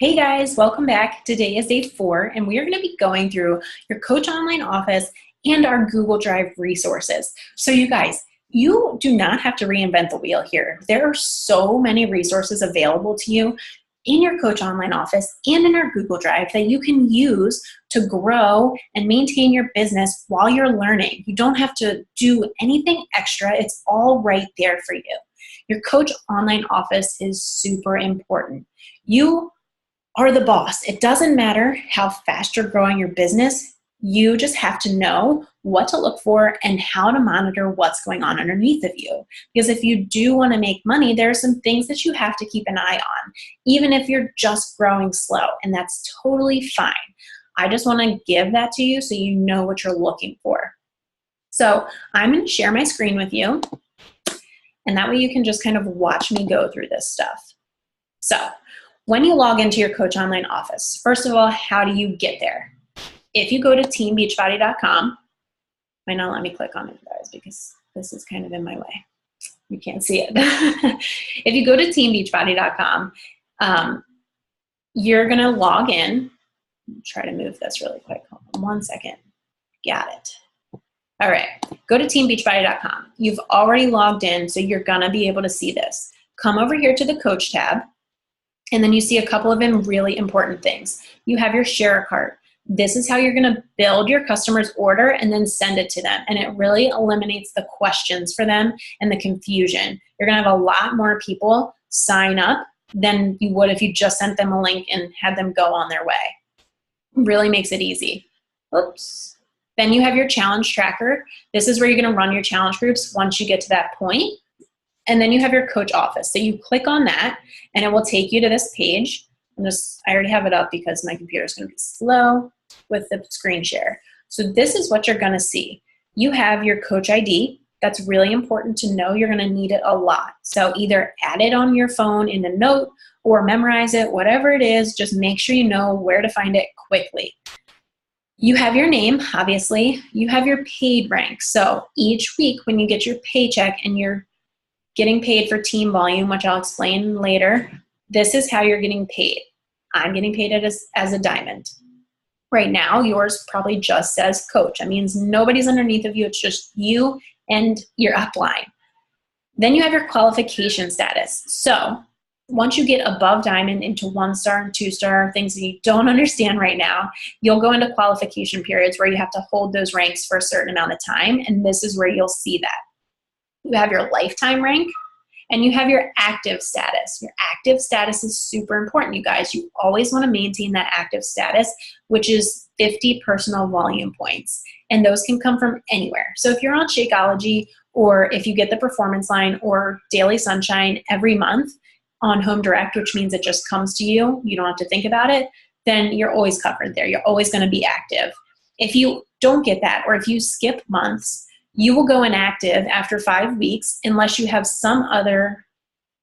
Hey guys, welcome back. Today is day 4, and we are going to be going through your Coach Online Office and our Google Drive resources. So you guys, you do not have to reinvent the wheel here. There are so many resources available to you in your Coach Online Office and in our Google Drive that you can use to grow and maintain your business while you're learning. You don't have to do anything extra. It's all right there for you. Your Coach Online Office is super important. You are the boss. It doesn't matter how fast you're growing your business. You just have to know what to look for and how to monitor what's going on underneath of you. Because if you do want to make money, there are some things that you have to keep an eye on, even if you're just growing slow, and that's totally fine. I just want to give that to you so you know what you're looking for. So I'm going to share my screen with you, and that way you can just kind of watch me go through this stuff. So when you log into your Coach Online Office, first of all, how do you get there? If you go to teambeachbody.com, might not let me click on it, guys, because this is kind of in my way. You can't see it. If you go to teambeachbody.com, you're going to log in. Try to move this really quick. Hold on 1 second. Got it. All right. Go to teambeachbody.com. You've already logged in, so you're going to be able to see this. Come over here to the Coach tab. And then you see a couple of really important things. You have your share cart. This is how you're going to build your customer's order and then send it to them. And it really eliminates the questions for them and the confusion. You're going to have a lot more people sign up than you would if you just sent them a link and had them go on their way. Really makes it easy. Oops. Then you have your challenge tracker. This is where you're going to run your challenge groups once you get to that point. And then you have your Coach Office. So you click on that, and it will take you to this page. I already have it up because my computer is going to be slow with the screen share. So this is what you're going to see. You have your Coach ID. That's really important to know. You're going to need it a lot. So either add it on your phone in a note or memorize it, whatever it is, just make sure you know where to find it quickly. You have your name, obviously. You have your paid rank. So each week when you get your paycheck and you're getting paid for team volume, which I'll explain later, this is how you're getting paid. I'm getting paid as a diamond. Right now, yours probably just says coach. That means nobody's underneath of you. It's just you and your upline. Then you have your qualification status. So once you get above diamond into 1-star and 2-star, things that you don't understand right now, you'll go into qualification periods where you have to hold those ranks for a certain amount of time, and this is where you'll see that. You have your lifetime rank, and you have your active status. Your active status is super important, you guys. You always want to maintain that active status, which is 50 personal volume points. And those can come from anywhere. So if you're on Shakeology, or if you get the Performance Line or Daily Sunshine every month on Home Direct, which means it just comes to you, you don't have to think about it, then you're always covered there. You're always going to be active. If you don't get that, or if you skip months, you will go inactive after 5 weeks unless you have some other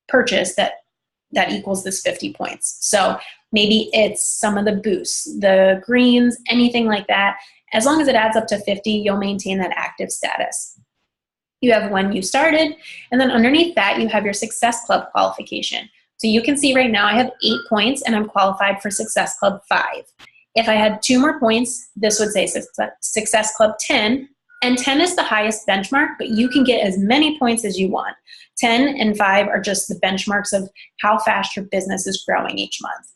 purchase that equals this 50 points. So maybe it's some of the boosts, the greens, anything like that. As long as it adds up to 50, you'll maintain that active status. You have when you started, and then underneath that, you have your Success Club qualification. So you can see right now I have 8 points, and I'm qualified for Success Club 5. If I had 2 more points, this would say Success Club 10, and 10 is the highest benchmark, but you can get as many points as you want. 10 and 5 are just the benchmarks of how fast your business is growing each month.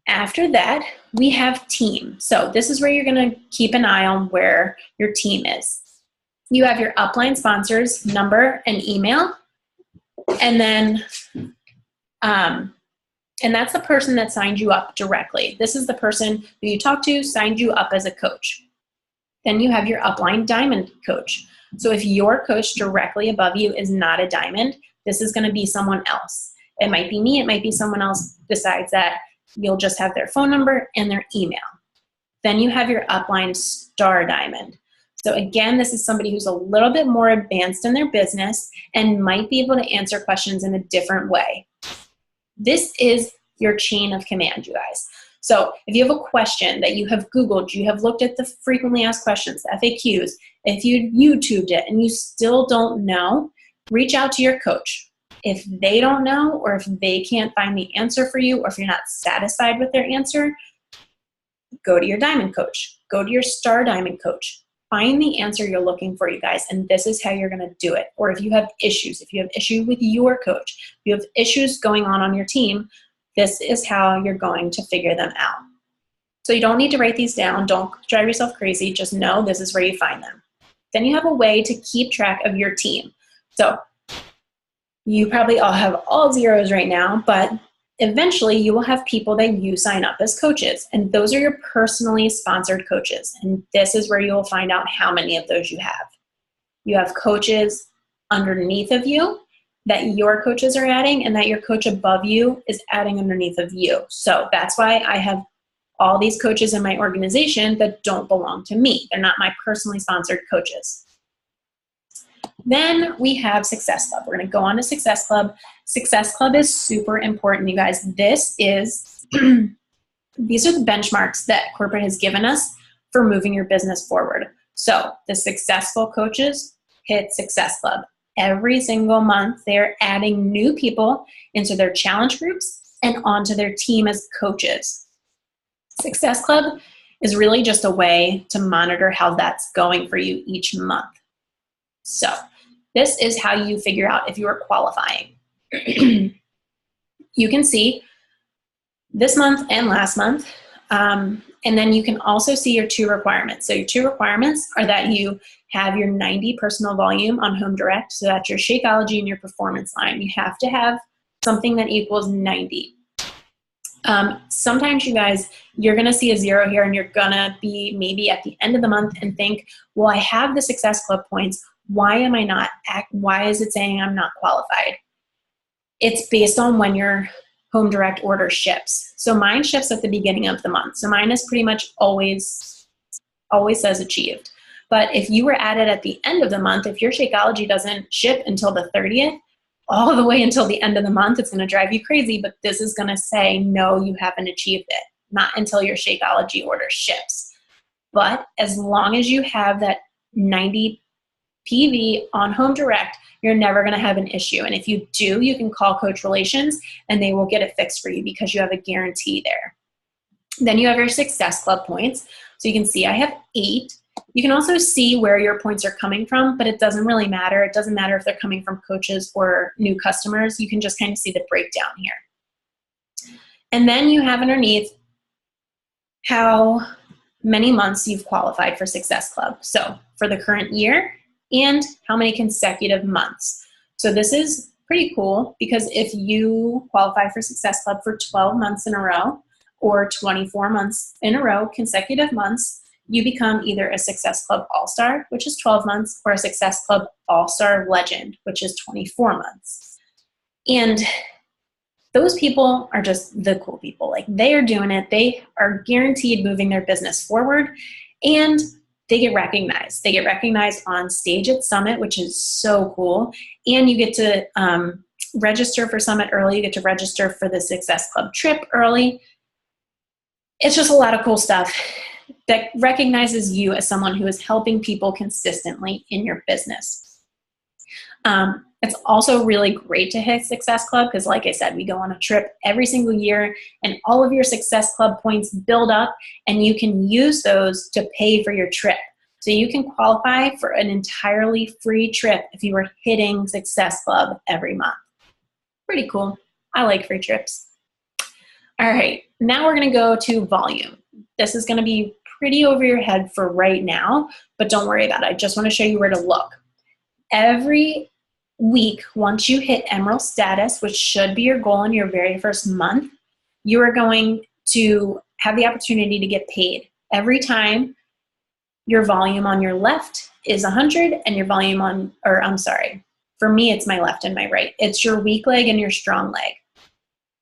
After that, we have team. So this is where you're going to keep an eye on where your team is. You have your upline sponsors, number and email, and then and that's the person that signed you up directly. This is the person who you talk to, signed you up as a coach. Then you have your upline diamond coach. So if your coach directly above you is not a diamond, this is going to be someone else. It might be me. It might be someone else besides that. You'll just have their phone number and their email. Then you have your upline star diamond. So again, this is somebody who's a little bit more advanced in their business and might be able to answer questions in a different way. This is your chain of command, you guys. So if you have a question that you have Googled, you have looked at the frequently asked questions, the FAQs, if you YouTubed it and you still don't know, reach out to your coach. If they don't know, or if they can't find the answer for you, or if you're not satisfied with their answer, go to your diamond coach, go to your star diamond coach. Find the answer you're looking for, you guys, and this is how you're going to do it. Or if you have issues, if you have issue with your coach, if you have issues going on your team, this is how you're going to figure them out. So you don't need to write these down. Don't drive yourself crazy. Just know this is where you find them. Then you have a way to keep track of your team. So you probably all have all zeros right now, but eventually you will have people that you sign up as coaches, and those are your personally sponsored coaches. And this is where you will find out how many of those you have. You have coaches underneath of you that your coaches are adding, and that your coach above you is adding underneath of you. So that's why I have all these coaches in my organization that don't belong to me. They're not my personally sponsored coaches. Then we have Success Club. We're going to go on to Success Club. Success Club is super important, you guys. This is, these are the benchmarks that corporate has given us for moving your business forward. So the successful coaches hit Success Club. Every single month, they're adding new people into their challenge groups and onto their team as coaches. Success Club is really just a way to monitor how that's going for you each month. So this is how you figure out if you are qualifying. You can see this month and last month, and then you can also see your 2 requirements. So your 2 requirements are that you have your 90 personal volume on Home Direct, so that's your Shakeology and your performance line. You have to have something that equals 90. Sometimes, you guys, you're going to see a 0 here, and you're going to be maybe at the end of the month and think, well, I have the Success Club points. Why am I not? Why is it saying I'm not qualified? It's based on when your Home Direct order ships. So mine ships at the beginning of the month. So mine is pretty much always says achieved. But if you were added at the end of the month, if your Shakeology doesn't ship until the 30th, all the way until the end of the month, it's going to drive you crazy. But this is going to say, no, you haven't achieved it. Not until your Shakeology order ships. But as long as you have that 90 PV on Home Direct, you're never going to have an issue. And if you do, you can call Coach Relations and they will get it fixed for you because you have a guarantee there. Then you have your Success Club points. So you can see I have 8. You can also see where your points are coming from, but it doesn't really matter. It doesn't matter if they're coming from coaches or new customers. You can just kind of see the breakdown here. And then you have underneath how many months you've qualified for Success Club. So for the current year, and how many consecutive months. So this is pretty cool because if you qualify for Success Club for 12 months in a row or 24 months in a row, consecutive months, you become either a Success Club All-Star, which is 12 months, or a Success Club All-Star Legend, which is 24 months. And those people are just the cool people. Like, they are doing it. They are guaranteed moving their business forward, and they get recognized. They get recognized on stage at Summit, which is so cool. And you get to register for Summit early. You get to register for the Success Club trip early. It's just a lot of cool stuff that recognizes you as someone who is helping people consistently in your business. It's also really great to hit Success Club because, like I said, we go on a trip every single year, and all of your Success Club points build up, and you can use those to pay for your trip. So you can qualify for an entirely free trip if you were hitting Success Club every month. Pretty cool. I like free trips. All right, now we're going to go to volume. This is going to be pretty over your head for right now, but don't worry about it. I just want to show you where to look. Every week, once you hit Emerald status, which should be your goal in your very first month, you are going to have the opportunity to get paid. Every time your volume on your left is 100 and your volume on, or I'm sorry, for me it's my left and my right. It's your weak leg and your strong leg.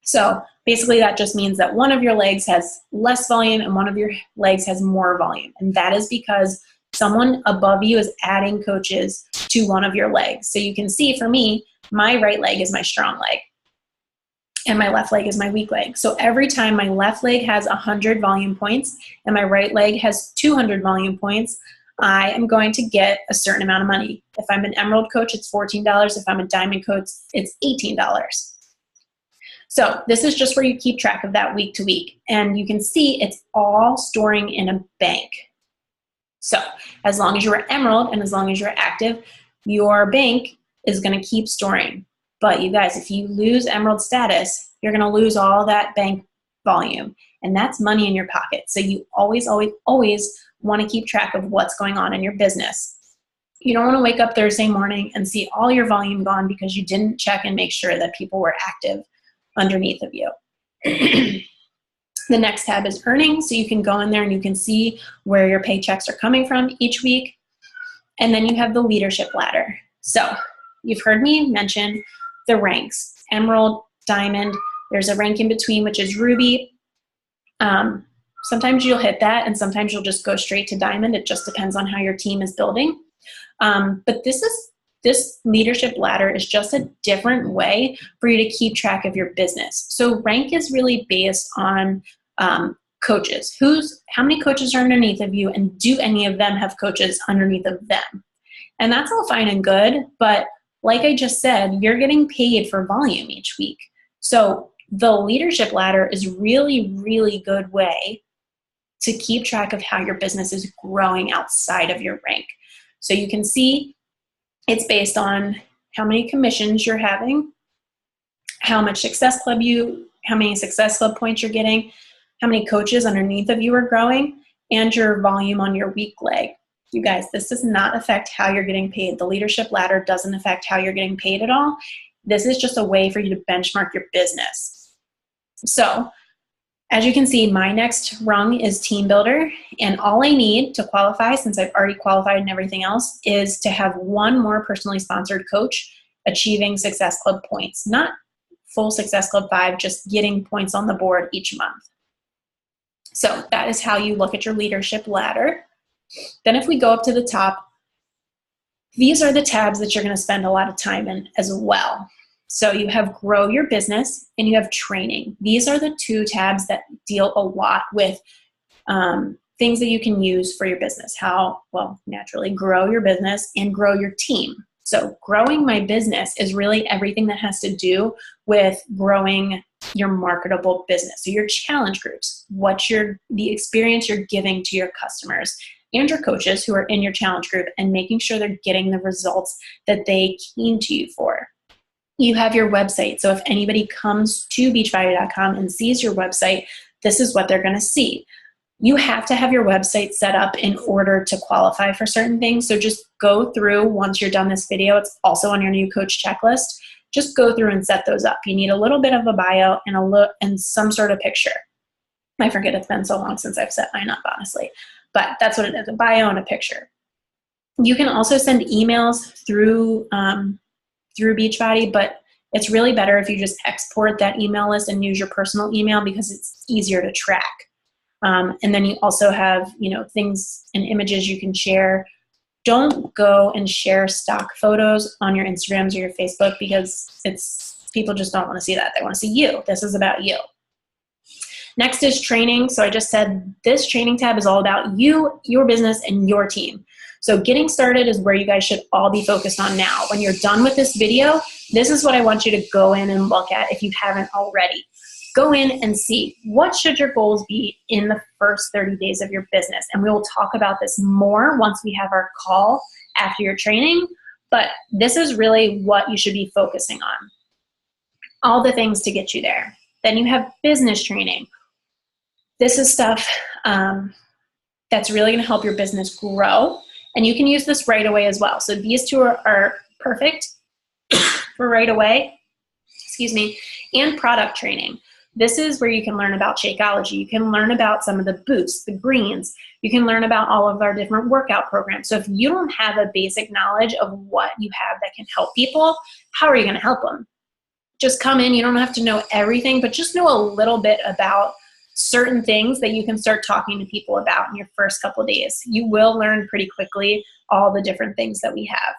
So basically that just means that one of your legs has less volume and one of your legs has more volume. And that is because someone above you is adding coaches to one of your legs. So you can see for me, my right leg is my strong leg and my left leg is my weak leg. So every time my left leg has 100 volume points and my right leg has 200 volume points, I am going to get a certain amount of money. If I'm an Emerald coach, it's $14. If I'm a Diamond coach, it's $18. So this is just where you keep track of that week to week. And you can see it's all storing in a bank. So as long as you're Emerald and as long as you're active, your bank is going to keep storing. But you guys, if you lose Emerald status, you're going to lose all that bank volume. And that's money in your pocket. So you always, always, always want to keep track of what's going on in your business. You don't want to wake up Thursday morning and see all your volume gone because you didn't check and make sure that people were active underneath of you. The next tab is earnings. So you can go in there and you can see where your paychecks are coming from each week. And then you have the leadership ladder. So you've heard me mention the ranks, Emerald, Diamond. There's a rank in between, which is Ruby. Sometimes you'll hit that and sometimes you'll just go straight to Diamond. It just depends on how your team is building. But this leadership ladder is just a different way for you to keep track of your business. So rank is really based on coaches. How many coaches are underneath of you, and do any of them have coaches underneath of them? And that's all fine and good, but like I just said, you're getting paid for volume each week. So the leadership ladder is really, really good way to keep track of how your business is growing outside of your rank. So you can see it's based on how many commissions you're having, how many Success Club points you're getting, how many coaches underneath of you are growing, and your volume on your week leg. You guys, this does not affect how you're getting paid. The leadership ladder doesn't affect how you're getting paid at all. This is just a way for you to benchmark your business. So as you can see, my next rung is Team Builder, and all I need to qualify, since I've already qualified and everything else, is to have one more personally sponsored coach achieving Success Club points. Not full Success Club 5, just getting points on the board each month. So that is how you look at your leadership ladder. Then if we go up to the top, these are the tabs that you're going to spend a lot of time in as well. So you have grow your business and you have training. These are the two tabs that deal a lot with things that you can use for your business. How, well, naturally grow your business and grow your team. So growing my business is really everything that has to do with growing your marketable business. So your challenge groups, the experience you're giving to your customers and your coaches who are in your challenge group, and making sure they're getting the results that they came to you for. You have your website. So if anybody comes to beachbody.com and sees your website, this is what they're going to see. You have to have your website set up in order to qualify for certain things. So just go through, once you're done this video, it's also on your new coach checklist. Just go through and set those up. You need a little bit of a bio and some sort of picture. I forget, it's been so long since I've set mine up, honestly. But that's what it is, a bio and a picture. You can also send emails through Beachbody, but it's really better if you just export that email list and use your personal email because it's easier to track. And then you also have, things and images you can share. Don't go and share stock photos on your Instagrams or your Facebook because people just don't want to see that. They want to see you. This is about you. Next is training. So I just said this training tab is all about you, your business, and your team. So getting started is where you guys should all be focused on now. When you're done with this video, this is what I want you to go in and look at if you haven't already. Go in and see what should your goals be in the first 30 days of your business. And we will talk about this more once we have our call after your training. But this is really what you should be focusing on. All the things to get you there. Then you have business training. This is stuff that's really going to help your business grow. And you can use this right away as well. So these two are perfect for right away, and product training. This is where you can learn about Shakeology. You can learn about some of the boosts, the greens. You can learn about all of our different workout programs. So if you don't have a basic knowledge of what you have that can help people, how are you going to help them? Just come in. You don't have to know everything, but just know a little bit about certain things that you can start talking to people about in your first couple of days. You will learn pretty quickly all the different things that we have.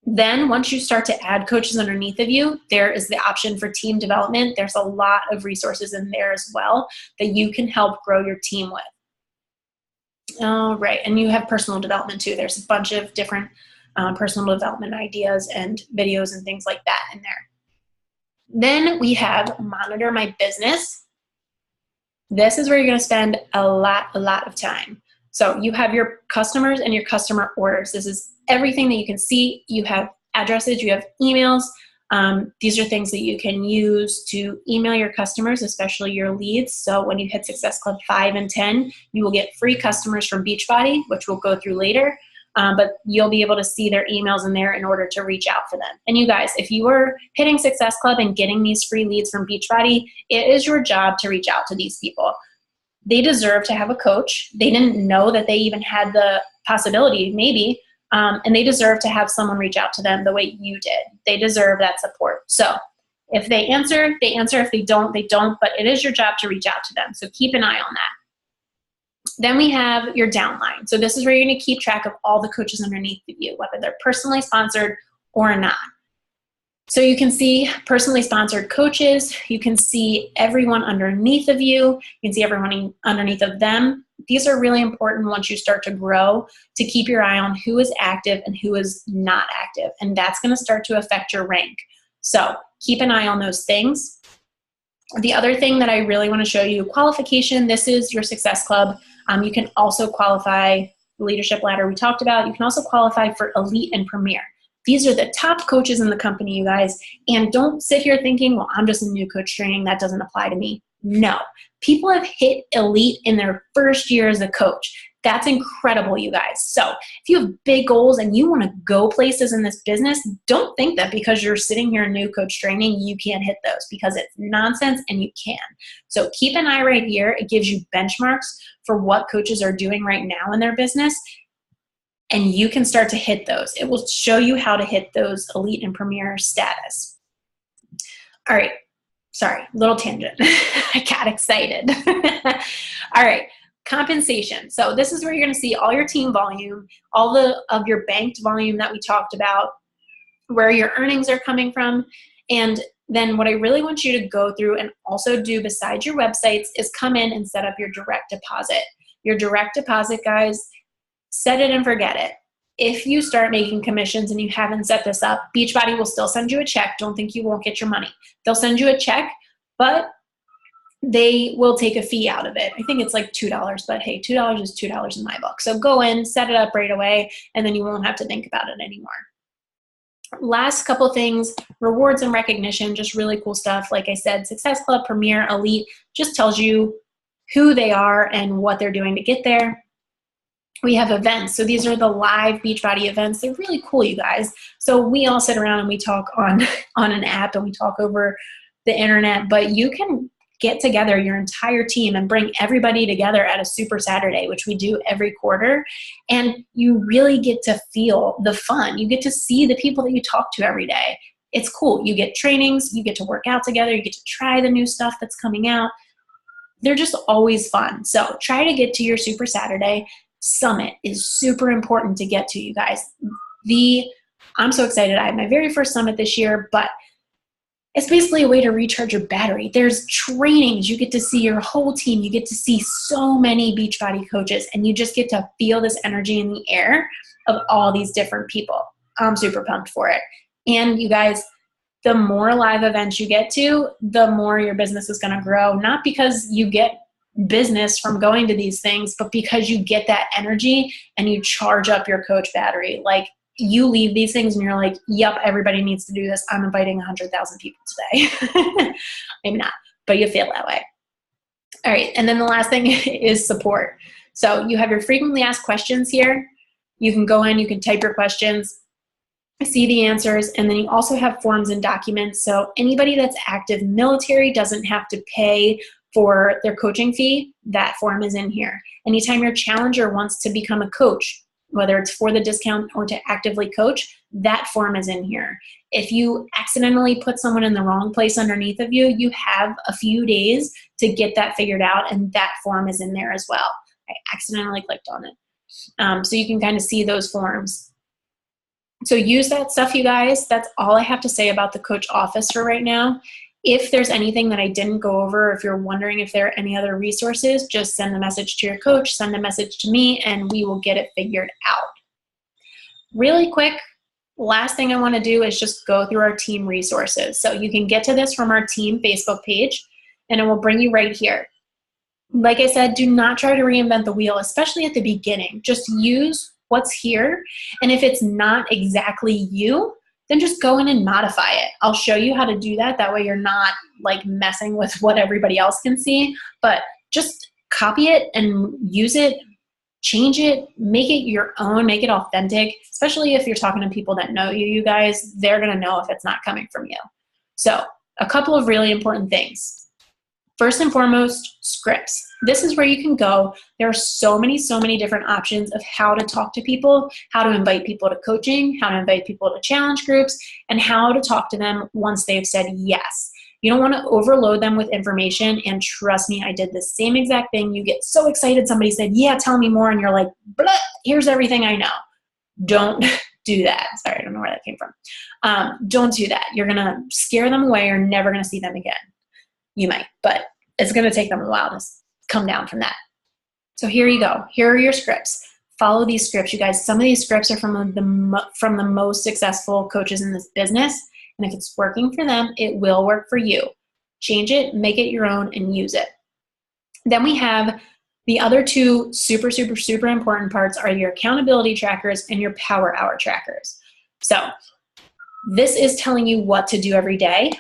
Then once you start to add coaches underneath of you, there is the option for team development. There's a lot of resources in there as well that you can help grow your team with. Oh, right. And you have personal development too. There's a bunch of different personal development ideas and videos and things like that in there. Then we have Monitor My Business. This is where you're going to spend a lot of time. So you have your customers and your customer orders. This is everything that you can see. You have addresses, you have emails. These are things that you can use to email your customers, especially your leads. So when you hit Success Club 5 and 10, you will get free customers from Beachbody, which we'll go through later. But you'll be able to see their emails in there in order to reach out for them. And you guys, if you are hitting Success Club and getting these free leads from Beachbody, it is your job to reach out to these people. They deserve to have a coach. They didn't know that they even had the possibility, maybe, and they deserve to have someone reach out to them the way you did. They deserve that support. So if they answer, they answer. If they don't, they don't. But it is your job to reach out to them. So keep an eye on that. Then we have your downline. So this is where you're going to keep track of all the coaches underneath of you, whether they're personally sponsored or not. So you can see personally sponsored coaches. You can see everyone underneath of you. You can see everyone underneath of them. These are really important once you start to grow, to keep your eye on who is active and who is not active. And that's going to start to affect your rank. So keep an eye on those things. The other thing that I really want to show you, qualification. This is your Success Club. You can also qualify the leadership ladder we talked about. You can also qualify for Elite and Premier. These are the top coaches in the company, you guys. And don't sit here thinking, well, I'm just a new coach training. That doesn't apply to me. No. People have hit Elite in their first year as a coach. That's incredible, you guys. So if you have big goals and you want to go places in this business, don't think that because you're sitting here in new coach training, you can't hit those, because it's nonsense and you can. So keep an eye right here. It gives you benchmarks for what coaches are doing right now in their business, and you can start to hit those. It will show you how to hit those Elite and Premier status. All right. Sorry, little tangent. I got excited. All right. Compensation. So this is where you're going to see all your team volume, all of your banked volume that we talked about, where your earnings are coming from. And then what I really want you to go through and also do besides your websites is come in and set up your direct deposit. Your direct deposit, guys, set it and forget it. If you start making commissions and you haven't set this up, Beachbody will still send you a check. Don't think you won't get your money. They'll send you a check, but they will take a fee out of it. I think it's like $2, but hey, $2 is $2 in my book. So go in, set it up right away, and then you won't have to think about it anymore. Last couple things, rewards and recognition, just really cool stuff. Like I said, Success Club, Premier, Elite, just tells you who they are and what they're doing to get there. We have events. So these are the live Beachbody events. They're really cool, you guys. So we all sit around and we talk on an app and we talk over the internet, but you can get together your entire team and bring everybody together at a Super Saturday, which we do every quarter. And you really get to feel the fun. You get to see the people that you talk to every day. It's cool. You get trainings, you get to work out together, you get to try the new stuff that's coming out. They're just always fun. So try to get to your Super Saturday. Summit is super important to get to, you guys. I'm so excited. I had my very first summit this year, but it's basically a way to recharge your battery. There's trainings. You get to see your whole team. You get to see so many Beachbody coaches, and you just get to feel this energy in the air of all these different people. I'm super pumped for it. And you guys, the more live events you get to, the more your business is going to grow. Not because you get business from going to these things, but because you get that energy and you charge up your coach battery. Like, you leave these things and you're like, yep, everybody needs to do this. I'm inviting 100,000 people today. Maybe not, but you feel that way. All right. And then the last thing is support. So you have your frequently asked questions here. You can go in, you can type your questions, see the answers, and then you also have forms and documents. So anybody that's active military doesn't have to pay for their coaching fee. That form is in here. Anytime your challenger wants to become a coach, whether it's for the discount or to actively coach, that form is in here. If you accidentally put someone in the wrong place underneath of you, you have a few days to get that figured out, and that form is in there as well. I accidentally clicked on it. So you can kind of see those forms. So use that stuff, you guys. That's all I have to say about the coach office for right now. If there's anything that I didn't go over, if you're wondering if there are any other resources, just send a message to your coach, send a message to me, and we will get it figured out. Really quick, last thing I want to do is just go through our team resources. So you can get to this from our team Facebook page, and it will bring you right here. Like I said, do not try to reinvent the wheel, especially at the beginning. Just use what's here, and if it's not exactly you, then just go in and modify it. I'll show you how to do that. That way you're not like messing with what everybody else can see, but just copy it and use it, change it, make it your own, make it authentic, especially if you're talking to people that know you guys, they're gonna know if it's not coming from you. So a couple of really important things. First and foremost, scripts. This is where you can go. There are so many different options of how to talk to people, how to invite people to coaching, how to invite people to challenge groups, and how to talk to them once they've said yes. You don't want to overload them with information, and trust me, I did the same exact thing. You get so excited, somebody said, yeah, tell me more, and you're like, blah, here's everything I know. Don't do that. Sorry, I don't know where that came from. Don't do that. You're going to scare them away. You're never going to see them again. You might, but it's going to take them a while to come down from that. So here you go. Here are your scripts. Follow these scripts, you guys. Some of these scripts are from the most successful coaches in this business. And if it's working for them, it will work for you. Change it, make it your own, and use it. Then we have the other two super important parts are your accountability trackers and your power hour trackers. So this is telling you what to do every day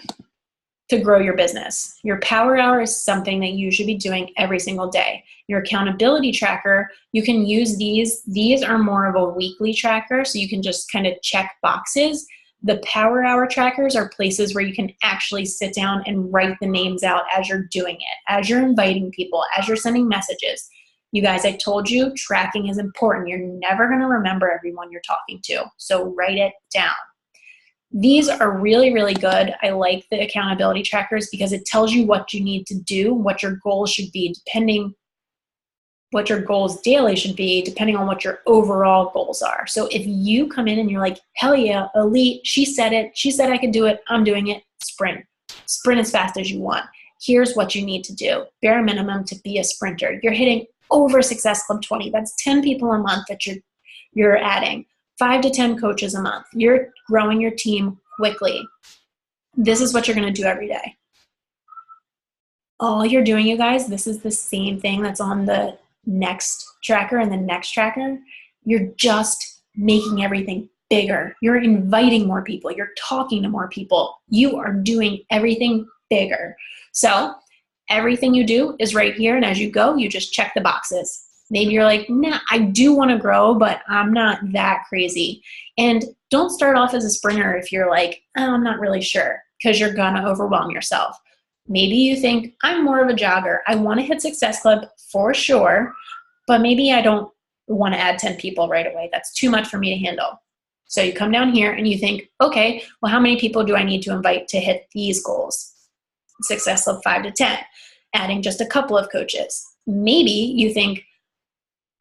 to grow your business. Your power hour is something that you should be doing every single day. Your accountability tracker, you can use these. These are more of a weekly tracker, so you can just kind of check boxes. The power hour trackers are places where you can actually sit down and write the names out as you're doing it, as you're inviting people, as you're sending messages. You guys, I told you tracking is important. You're never going to remember everyone you're talking to, so write it down. These are really good. I like the accountability trackers because it tells you what you need to do, what your goals should be, what your goals daily should be, depending on what your overall goals are. So if you come in and you're like, hell yeah, elite, she said it. She said I could do it. I'm doing it. Sprint. Sprint as fast as you want. Here's what you need to do. Bare minimum to be a sprinter. You're hitting over Success Club 20. That's 10 people a month that you're adding. 5 to 10 coaches a month. You're growing your team quickly. This is what you're going to do every day. All you're doing, you guys, this is the same thing that's on the next tracker and the next tracker. You're just making everything bigger. You're inviting more people. You're talking to more people. You are doing everything bigger. So everything you do is right here. And as you go, you just check the boxes. Maybe you're like, nah, I do want to grow, but I'm not that crazy. And don't start off as a sprinter if you're like, oh, I'm not really sure, because you're going to overwhelm yourself. Maybe you think, I'm more of a jogger. I want to hit Success Club for sure, but maybe I don't want to add 10 people right away. That's too much for me to handle. So you come down here and you think, okay, well, how many people do I need to invite to hit these goals? Success Club 5 to 10, adding just a couple of coaches. Maybe you think,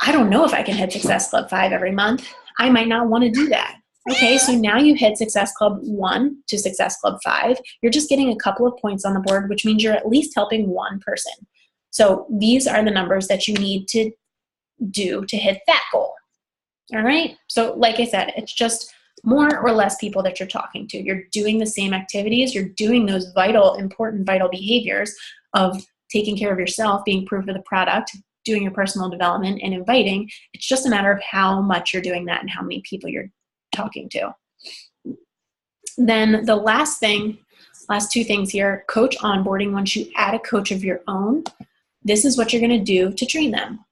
I don't know if I can hit Success Club 5 every month. I might not want to do that. Okay, so now you hit Success Club 1 to Success Club 5. You're just getting a couple of points on the board, which means you're at least helping one person. So these are the numbers that you need to do to hit that goal. All right, so like I said, it's just more or less people that you're talking to. You're doing the same activities. You're doing those important vital behaviors of taking care of yourself, being proof of the product, doing your personal development, and inviting. It's just a matter of how much you're doing that and how many people you're talking to. Then the last two things here, coach onboarding. Once you add a coach of your own, this is what you're going to do to train them.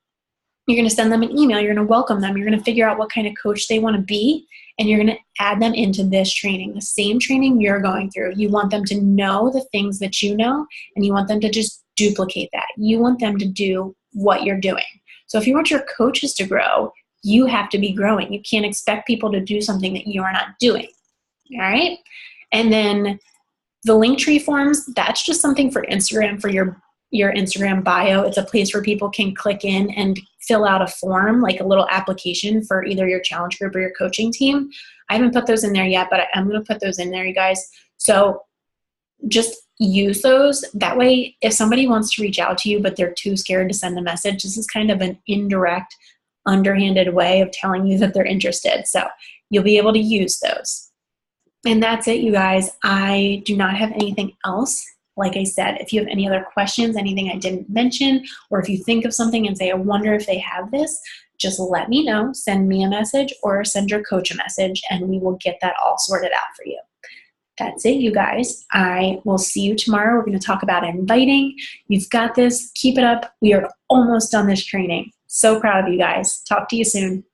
You're going to send them an email. You're going to welcome them. You're going to figure out what kind of coach they want to be, and you're going to add them into this training, the same training you're going through. You want them to know the things that you know, and you want them to just duplicate that. You want them to do what you're doing. So if you want your coaches to grow, you have to be growing. You can't expect people to do something that you're not doing. All right? And then the Linktree forms, that's just something for Instagram, for your Instagram bio. It's a place where people can click in and fill out a form, like a little application for either your challenge group or your coaching team. I haven't put those in there yet, but I'm going to put those in there, you guys. So just use those. That way, if somebody wants to reach out to you, but they're too scared to send a message, this is kind of an indirect, underhanded way of telling you that they're interested. So you'll be able to use those. And that's it, you guys. I do not have anything else. Like I said, if you have any other questions, anything I didn't mention, or if you think of something and say, I wonder if they have this, just let me know. Send me a message or send your coach a message, and we will get that all sorted out for you. That's it, you guys. I will see you tomorrow. We're going to talk about inviting. You've got this. Keep it up. We are almost done this training. So proud of you guys. Talk to you soon.